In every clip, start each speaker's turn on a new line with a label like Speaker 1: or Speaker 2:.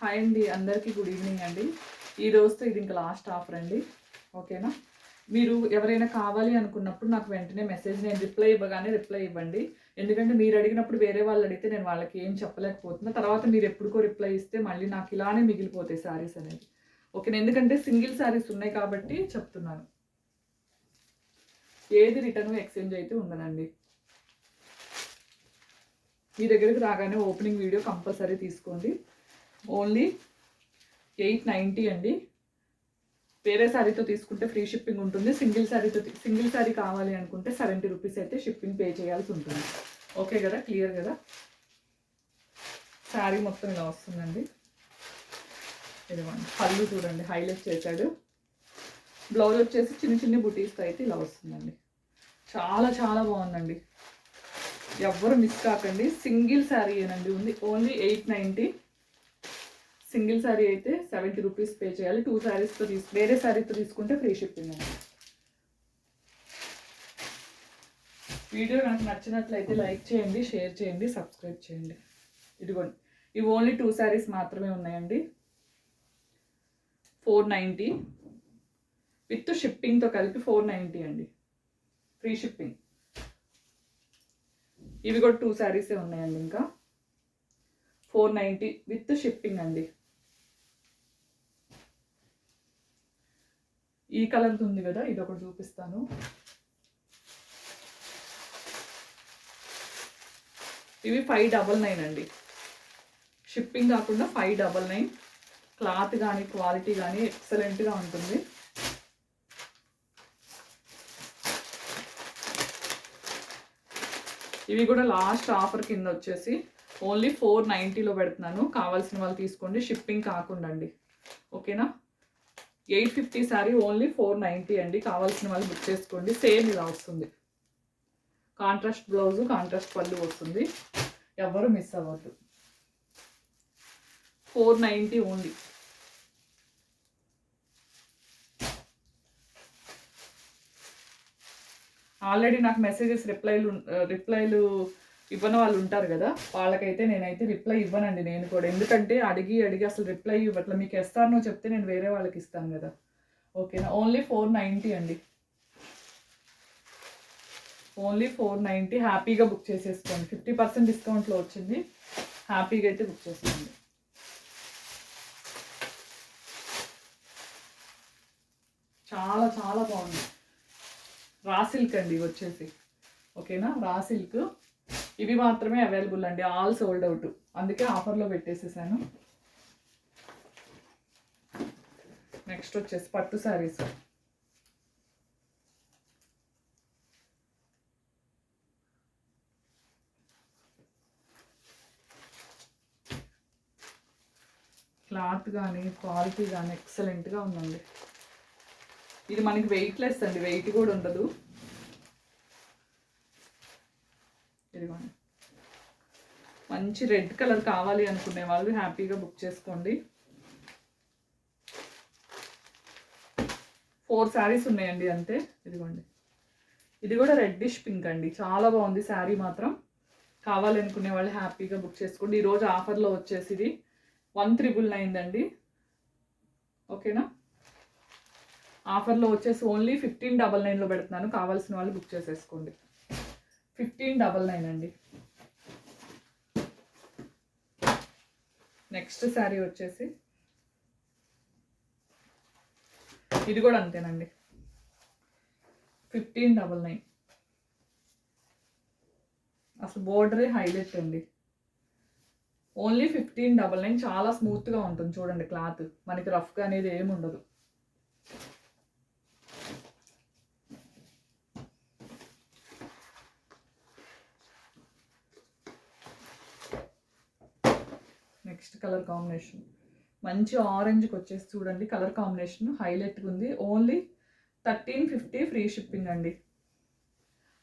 Speaker 1: Hi అండి, అందరికీ good evening అండి. ఈ రోజుతో ఇది ఇంకా లాస్ట్ ఆఫర్ అండి. ఓకేనా? మీరు ఎవరైనా కావాలి అనుకున్నప్పుడు నాకు వెంటనే మెసేజ్, నేను రిప్లై ఇవ్వండి. ఎందుకంటే మీరు అడిగినప్పుడు వేరే వాళ్ళు అడిగితే నేను వాళ్ళకి ఏం చెప్పలేకపోతున్నా. తర్వాత మీరు ఎప్పుడుకో రిప్లై ఇస్తే మళ్ళీ నాకు ఇలానే మిగిలిపోతాయి శారీస్ అనేది. ఓకేనా? ఎందుకంటే సింగిల్ శారీస్ ఉన్నాయి కాబట్టి చెప్తున్నాను. ఏది రిటర్న్ ఎక్స్చేంజ్ అయితే ఉండదండి. మీ దగ్గరికి రాగానే ఓపెనింగ్ వీడియో కంపల్సరీ తీసుకోండి. ఓన్లీ 890 అండి. వేరే శారీతో తీసుకుంటే ఫ్రీ షిప్పింగ్ ఉంటుంది. సింగిల్ శారీ కావాలి అనుకుంటే 70 రూపీస్ అయితే షిప్పింగ్ పే చేయాల్సి ఉంటుంది. ఓకే కదా? క్లియర్ కదా? శారీ మొత్తం ఇలా వస్తుందండి. ఇదిగోండి, పళ్ళు చూడండి హైలైట్ చేశాడు. బ్లౌజ్ వచ్చేసి చిన్న చిన్న బుటీస్తో అయితే ఇలా వస్తుందండి. చాలా చాలా బాగుందండి. ఎవ్వరు మిస్ కాకండి. సింగిల్ శారీ ఏనండి ఉంది. ఓన్లీ 890. సింగిల్ శారీ అయితే 70 రూపీస్ పే చేయాలి. 2 శారీస్తో వేరే శారీతో తీసుకుంటే ఫ్రీ షిప్పింగ్ అండి. వీడియో నాకు నచ్చినట్లయితే లైక్ చేయండి, షేర్ చేయండి, సబ్స్క్రైబ్ చేయండి. ఇదిగోండి, ఇవి ఓన్లీ 2 శారీస్ మాత్రమే ఉన్నాయండి. 490 విత్ షిప్పింగ్తో కలిపి 490 అండి, ఫ్రీ షిప్పింగ్. ఇవి కూడా 2 శారీసే ఉన్నాయండి. ఇంకా 490 విత్ షిప్పింగ్ అండి. ఈ కలర్ ఉంది కదా, ఇది ఒకటి చూపిస్తాను. ఇవి 599 అండి. షిప్పింగ్ కాకుండా 599. క్లాత్ కానీ క్వాలిటీ కానీ ఎక్సలెంట్గా ఉంటుంది. ఇవి కూడా లాస్ట్ ఆఫర్ కింద వచ్చేసి ఓన్లీ 490లో పెడుతున్నాను. కావాల్సిన వాళ్ళు తీసుకోండి, షిప్పింగ్ కాకుండా అండి. ఓకేనా? 850 శారీ ఓన్లీ 490 అండి. కావాల్సిన వాళ్ళు బుక్ చేసుకోండి. సేమ్ ఇలా వస్తుంది. కాంట్రాస్ట్ బ్లౌజు, కాంట్రాస్ట్ పళ్ళు వస్తుంది. ఎవరు మిస్ అవ్వద్దు. 490 ఓన్లీ. ఆల్రెడీ నాకు మెసేజెస్ రిప్లైలు ఇవ్వని వాళ్ళు ఉంటారు కదా, వాళ్ళకైతే నేనైతే రిప్లై ఇవ్వనండి నేను కూడా. ఎందుకంటే అడిగి అసలు రిప్లై ఇవ్వట్లా. మీకు ఇస్తానో చెప్తే నేను వేరే వాళ్ళకి ఇస్తాను కదా. ఓకేనా? ఓన్లీ 490 అండి. ఓన్లీ 490. హ్యాపీగా బుక్ చేసేసుకోండి. 50% డిస్కౌంట్లో వచ్చింది. హ్యాపీగా అయితే బుక్ చేసుకోండి. చాలా చాలా బాగుంది. రా సిల్క్ అండి వచ్చేసి. ఓకేనా? Raw silk. ఇవి మాత్రమే అవైలబుల్ అండి. All sold out. అందుకే ఆఫర్లో పెట్టేసేసాను. నెక్స్ట్ వచ్చేసి పట్టు శారీస్. క్లాత్ కానీ క్వాలిటీ కానీ ఎక్సలెంట్గా ఉందండి. ఇది మనకి వెయిట్లెస్ అండి, వెయిట్ కూడా ఉండదు. ఇదిగోండి, మంచి రెడ్ కలర్ కావాలి అనుకునే వాళ్ళు హ్యాపీగా బుక్ చేసుకోండి. 4 శారీస్ ఉన్నాయండి అంతే. ఇదిగోండి, ఇది కూడా రెడ్డిష్ పింక్ అండి. చాలా బాగుంది శారీ మాత్రం. కావాలి అనుకునే వాళ్ళు హ్యాపీగా బుక్ చేసుకోండి. ఈరోజు ఆఫర్లో వచ్చేసి ఇది 1999 అండి. ఓకేనా? ఆఫర్లో వచ్చేసి ఓన్లీ 1599లో పెడుతున్నాను. కావాల్సిన వాళ్ళు బుక్ చేసేసుకోండి. 1599 అండి. నెక్స్ట్ శారీ వచ్చేసి ఇది కూడా అంతేనండి, 1599. అసలు బోర్డరే హైలైట్ అండి. ఓన్లీ 1599. చాలా స్మూత్గా ఉంటుంది చూడండి క్లాత్. మనకి రఫ్గా అనేది ఏమి ఉండదు. నెక్స్ట్ కలర్ కాంబినేషన్ మంచి ఆరెంజ్కి వచ్చేసి చూడండి. కలర్ కాంబినేషన్ హైలైట్గా ఉంది. ఓన్లీ 1350 ఫ్రీ షిప్పింగ్ అండి.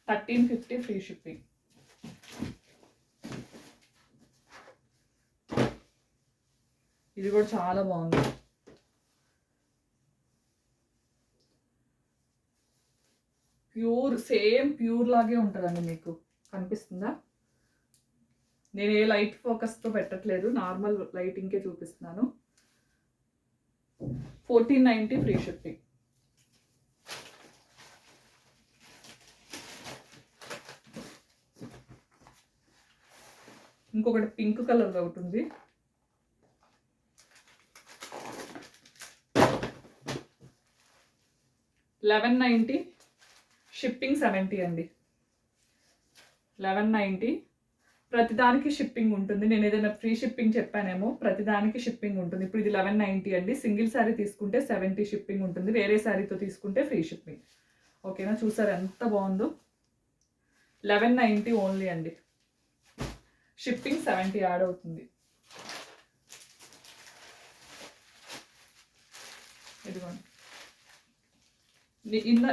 Speaker 1: 1350 ఫ్రీ షిప్పింగ్. ఇది కూడా చాలా బాగుంది. ప్యూర్, సేమ్ ప్యూర్ లాగే ఉంటుందండి. మీకు కనిపిస్తుందా? నేను ఏ లైట్ ఫోకస్తో పెట్టట్లేదు, నార్మల్ లైటింగ్కే చూపిస్తున్నాను. 1490 ఫ్రీ షిప్పింగ్. ఇంకొకటి పింక్ కలర్ ఒకటి ఉంది. $1190 షిప్పింగ్ 70 అండి. 1190 ప్రతిదానికి షిప్పింగ్ ఉంటుంది. నేను ఏదైనా ఫ్రీ షిప్పింగ్ చెప్పానేమో, ప్రతిదానికి షిప్పింగ్ ఉంటుంది. ఇప్పుడు ఇది 1190 అండి. సింగిల్ శారీ తీసుకుంటే 70 షిప్పింగ్ ఉంటుంది, వేరే శారీతో తీసుకుంటే ఫ్రీ షిప్పింగ్. ఓకేనా, చూసారు ఎంత బాగుందో. 1190 ఓన్లీ అండి. షిప్పింగ్ 70 యాడ్ అవుతుంది. ఇదిగోండి,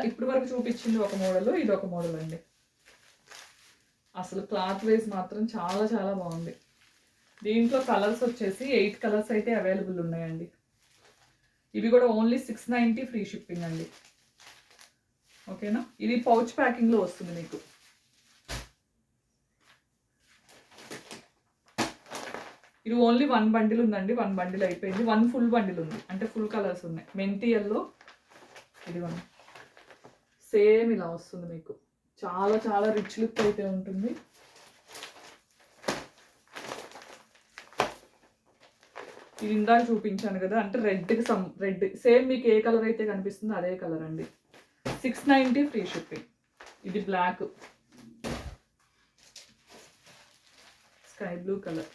Speaker 1: ఇప్పుడు వరకు చూపించింది ఒక మోడల్, ఇది ఒక మోడల్ అండి. అసలు క్లాత్ వైజ్ మాత్రం చాలా చాలా బాగుంది. దీంట్లో కలర్స్ వచ్చేసి 8 కలర్స్ అయితే అవైలబుల్ ఉన్నాయండి. ఇవి కూడా ఓన్లీ 690 ఫ్రీ షిప్పింగ్ అండి. ఓకేనా, ఇది పౌచ్ ప్యాకింగ్లో వస్తుంది మీకు. ఇది ఓన్లీ 1 బండిల్ ఉందండి. 1 బండిల్ అయిపోయింది. 1 ఫుల్ బండిల్ ఉంది, అంటే ఫుల్ కలర్స్ ఉన్నాయి. మెంతి ఎల్లో, ఇదిగోండి సేమ్ ఇలా వస్తుంది మీకు. చాలా చాలా రిచ్ లుక్ అయితే ఉంటుంది. ఇది ఇందాక చూపించాను కదా, అంటే రెడ్కి రెడ్ సేమ్ మీకు ఏ కలర్ అయితే కనిపిస్తుందో అదే కలర్ అండి. 690 ఫ్రీ షిప్పింగ్. ఇది బ్లాక్, స్కై బ్లూ కలర్,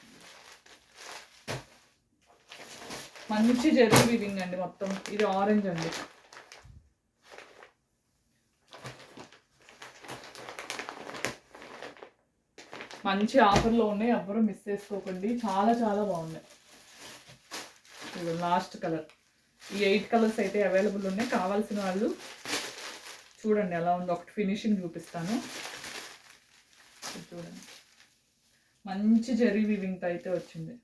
Speaker 1: మంచి జెర్రీ వీవింగ్ అండి మొత్తం. ఇది ఆరెంజ్ అండి. మంచి ఆఫర్లో ఉన్నాయి, ఎవ్వరూ మిస్ చేసుకోకండి. చాలా చాలా బాగున్నాయి. ఇది లాస్ట్ కలర్. ఈ 8 కలర్స్ అయితే అవైలబుల్ ఉన్నాయి. కావాల్సిన వాళ్ళు చూడండి ఎలా ఉందో. ఒకటి ఫినిషింగ్ చూపిస్తాను, చూడండి. మంచి జెర్రీ వీవింగ్తో అయితే వచ్చింది.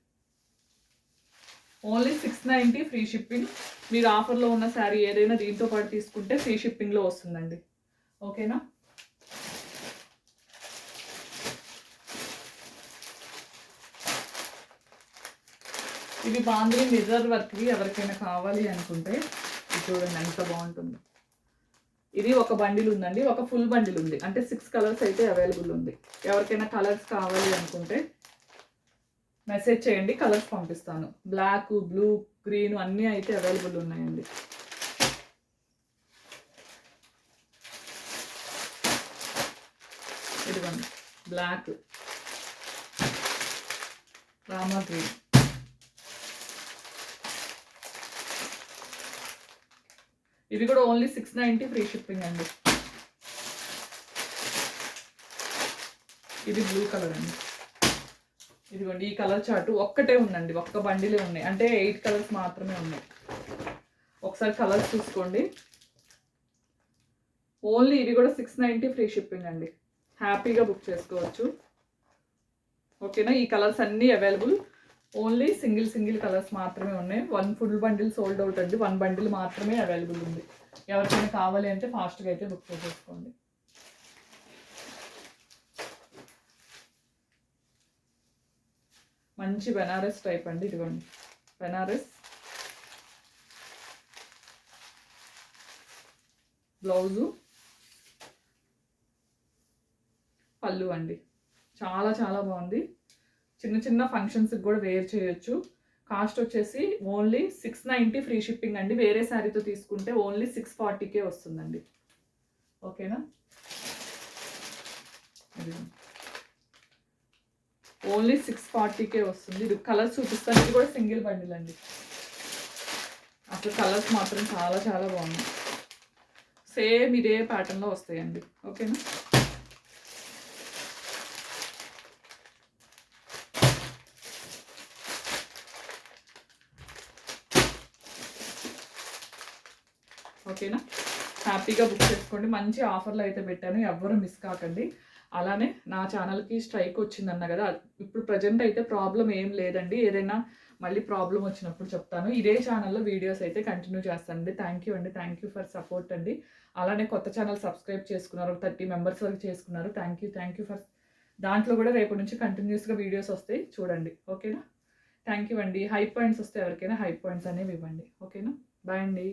Speaker 1: Only 690 free shipping. మీరు ఆఫర్లో ఉన్న శారీ ఏదైనా దీంతో పాటు తీసుకుంటే ఫ్రీ షిప్పింగ్లో వస్తుందండి. ఓకేనా, ఇవి బాంద్రీ మిర్రర్ వర్క్వి. ఎవరికైనా కావాలి అనుకుంటే చూడండి ఎంత బాగుంటుందో. ఇది ఒక బండిల్ ఉందండి, ఒక ఫుల్ బండిల్ ఉంది, అంటే 6 కలర్స్ అయితే అవైలబుల్ ఉంది. ఎవరికైనా కలర్స్ కావాలి అనుకుంటే మెసేజ్ చేయండి, కలర్స్ పంపిస్తాను. బ్లాక్, బ్లూ, గ్రీన్ అన్నీ అయితే అవైలబుల్ ఉన్నాయండి. ఇదిగోండి బ్లాక్, రామా గ్రీన్. ఇది కూడా ఓన్లీ 690 ఫ్రీ షిప్పింగ్ అండి. ఇది బ్లూ కలర్ అండి. ఇదిగోండి ఈ కలర్ చార్ట్ ఒక్కటే ఉందండి, ఒక్క బండిలే ఉన్నాయి, అంటే 8 కలర్స్ మాత్రమే ఉన్నాయి. ఒకసారి కలర్స్ చూసుకోండి. ఓన్లీ ఇది కూడా 690 ఫ్రీ షిప్పింగ్ అండి. హ్యాపీగా బుక్ చేసుకోవచ్చు. ఓకేనా, ఈ కలర్స్ అన్నీ అవైలబుల్. ఓన్లీ సింగిల్ కలర్స్ మాత్రమే ఉన్నాయి. 1 ఫుల్ బండిల్ సోల్డ్ అవుట్ అండి. 1 బండిల్ మాత్రమే అవైలబుల్ ఉంది. ఎవరికైనా కావాలి అంటే ఫాస్ట్గా అయితే బుక్ చేసేసుకోండి. మంచి బెనారస్ టైప్ అండి. ఇదిగోండి బెనారస్, బ్లౌజు, పళ్ళు అండి. చాలా చాలా బాగుంది. చిన్న చిన్న ఫంక్షన్స్కి కూడా వేర్ చేయొచ్చు. కాస్ట్ వచ్చేసి ఓన్లీ 690 ఫ్రీ షిప్పింగ్ అండి. వేరే శారీతో తీసుకుంటే ఓన్లీ 640కే వస్తుందండి. ఓకేనా, ఓన్లీ 640కే వస్తుంది. ఇది కలర్స్ చూపిస్తాను. ఇది కూడా సింగిల్ బండిల్ అండి. అసలు కలర్స్ మాత్రం చాలా చాలా బాగున్నాయి. సేమ్ ఇదే ప్యాటర్న్లో వస్తాయండి. ఓకేనా, ఓకేనా, హ్యాపీగా బుక్ చేసుకోండి. మంచి ఆఫర్లు అయితే పెట్టాను, ఎవ్వరు మిస్ కాకండి. అలానే నా ఛానల్కి స్ట్రైక్ వచ్చిందన్న కదా, ఇప్పుడు ప్రజెంట్ అయితే ప్రాబ్లం ఏం లేదండి. ఏదైనా మళ్ళీ ప్రాబ్లం వచ్చినప్పుడు చెప్తాను. ఇదే ఛానల్లో వీడియోస్ అయితే కంటిన్యూ చేస్తానండి. థ్యాంక్ యూ అండి, థ్యాంక్ యూ ఫర్ సపోర్ట్ అండి. అలానే కొత్త ఛానల్ సబ్స్క్రైబ్ చేసుకున్నారు, 30 మెంబర్స్ వరకు చేసుకున్నారు. థ్యాంక్ యూ ఫర్ దాంట్లో కూడా రేపటి నుంచి కంటిన్యూస్గా వీడియోస్ వస్తాయి, చూడండి. ఓకేనా? థ్యాంక్ యూ అండి. హై పాయింట్స్ వస్తే ఎవరికైనా హై పాయింట్స్ అనేవి ఇవ్వండి. ఓకేనా? బాయ్ అండి.